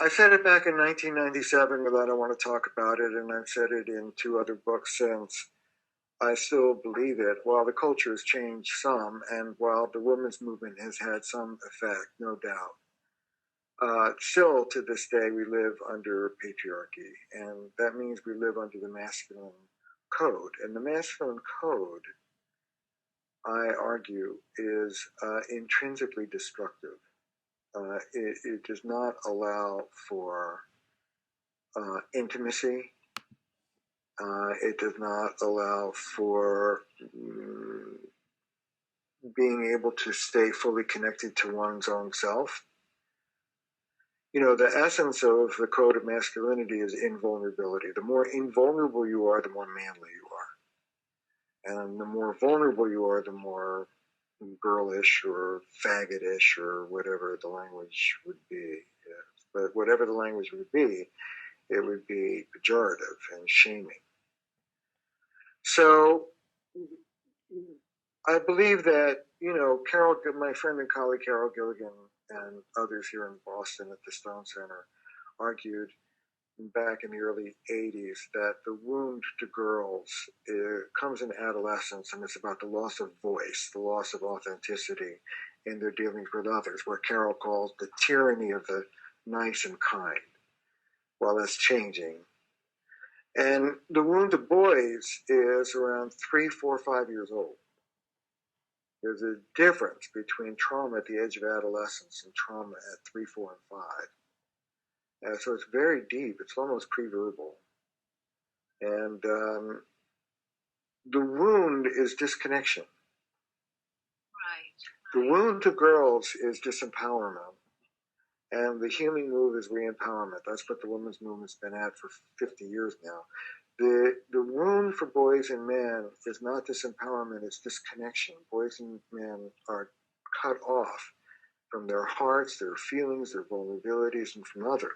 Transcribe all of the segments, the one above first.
I said it back in 1997, but I don't want to talk about it, and I've said it in two other books since. I still believe it. While the culture has changed some, and while the women's movement has had some effect, no doubt, still to this day we live under patriarchy, and that means we live under the masculine code. And the masculine code, I argue, is intrinsically destructive. It does not allow for intimacy. It does not allow for being able to stay fully connected to one's own self. You know, the essence of the code of masculinity is invulnerability. The more invulnerable you are, the more manly you are. And the more vulnerable you are, the more girlish or faggotish or whatever the language would be. Yes. But whatever the language would be, it would be pejorative and shaming. So I believe that, you know, my friend and colleague Carol Gilligan and others here in Boston at the Stone Center argued back in the early 80s that the wound to girls comes in adolescence, and it's about the loss of voice, the loss of authenticity in their dealings with others, what Carol calls the tyranny of the nice and kind. Well, that's changing. And the wound to boys is around 3, 4, 5 years old. There's a difference between trauma at the edge of adolescence and trauma at 3, 4, and 5. So it's very deep. It's almost pre-verbal. And the wound is disconnection. Right. The wound to girls is disempowerment. And the healing move is re-empowerment. That's what the women's movement's been at for 50 years now. The wound for boys and men is not disempowerment, it's disconnection. Boys and men are cut off from their hearts, their feelings, their vulnerabilities, and from others.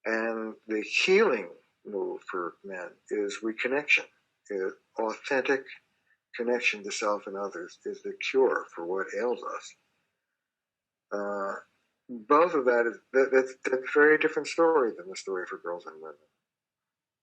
And the healing move for men is reconnection. Authentic connection to self and others is the cure for what ails us. Both of that's a very different story than the story for girls and women.